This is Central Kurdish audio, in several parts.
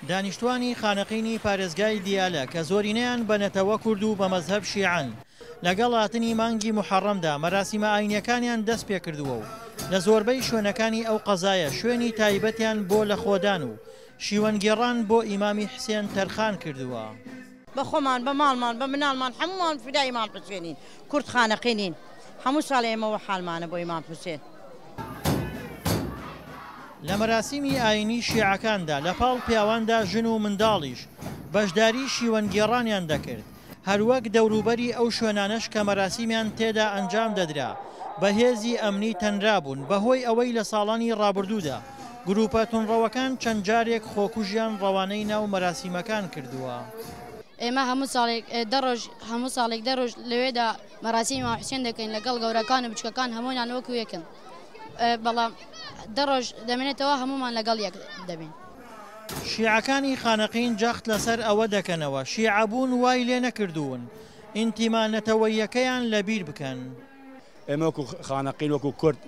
دانیشتوانی خانەقینی پارێزگای دیالە کە زۆرینەیان بەنەتەوە کورد و بە مەزهەب شیعەن لەگەڵ هاتنی مانگی محەڕەمدا مەراسیمە ئاینیەکانیان دەست پێ کردووە و لە زۆربەی شوێنەکانی ئەو قەزایە شوێنی تایبەتیان بۆ لەخۆدان و شیوەنگێڕان بۆ ئیمامی حسێن تەرخان کردووە. بە خۆمان بە ماڵمان بە مناڵمان هەمومان فیدای ئیمام حوسێنین، کورد خانەقینین، هەموو ساڵ ئێمەوە حاڵمانە بۆ ئیمام حوسێن. لە مەراسیمی ئاینی شیعەکاندا لە پاڵ پیاواندا ژن و منداڵیش بەشداری شیوەنگێڕانیان دەکرد، هەروەک دەوروبەری ئەو شوێنانەش کە مەراسیمیان تێدا ئەنجام دەدرا بەهێزی ئەمنی تەنرابوون بەهۆی ئەوەی لە ساڵانی ڕابردوودا گروپە تونڕەوەکان چەند جارێک خۆکوژیان ڕەوانەی ناو مەراسیمەکان کردووە. ئێمە هەموو ساڵێک دەڕۆژ لەوێدا مەراسیمی ئیمام حوسێن دەکەین لەگەڵ گەورەکان و بچکەکان هەموویان وەکو یەکن، بەڵام دەڕۆژ دەمێنێتەوە هەمومان لەگەڵ یەک دەبین. شیعەکانی خانەقین جەخت لەسەر ئەوە دەکەنەوە شیعەبوون وای لێ نەکردوون ئینتیمانەتەوەیەکەیان لەبیر بکەن. ئێمە وەکو خانەقین وەکو کورد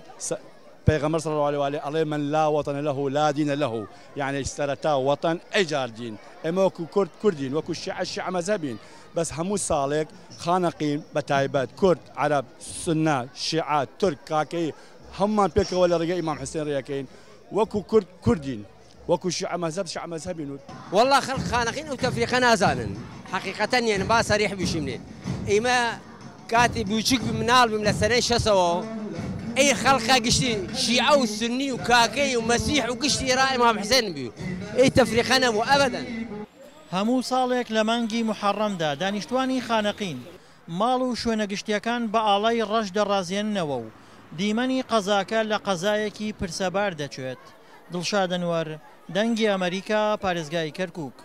پێغەمبەر صلی الله عليه ئەڵێ من لا وطن له لا دين له، يعني سەرەتا وەطن ئەیجار دین. ئێمە وەکو کورد کوردین، وەکو شیعە مەزهبین، بەس هەموو ساڵێک خانەقین بە تایبەت کورد عەرەب سونە شیعە تورک کاکەی هەمومان پێکەوە لە ڕێگەی ئیمام حوسێن ڕێیەکەین، وەکو کورد کوردین، وەکو شیعە مەزهبین. والله خەڵک خانەقین و تەفریقە نازانن، حەقیقەتەن یەن با سەریح بشینێ. ئێمە کاتی بچووک مناڵ بیم لە سەنەی 60ەوە ئەی خەڵقا گشتی شیعە و سنی و کاکەی و مەسیح و گشتی ڕای ئیمام حوسێن بوو، ئەی تەفریقە نەبوو ئەبەدەن. هەموو ساڵێک لە مانگی محەڕەمدا دانیشتوانی خانەقین ماڵ و شوێنە گشتیەکان بە ئاڵای ڕەش دەڕازێننەوە و دیمەنی قەزاکە لە قەزایەکی پرسەبار دەچێت. دڵشاد ئەنوەر، دەنگی ئەمریکا، پارێزگای کەرکووک.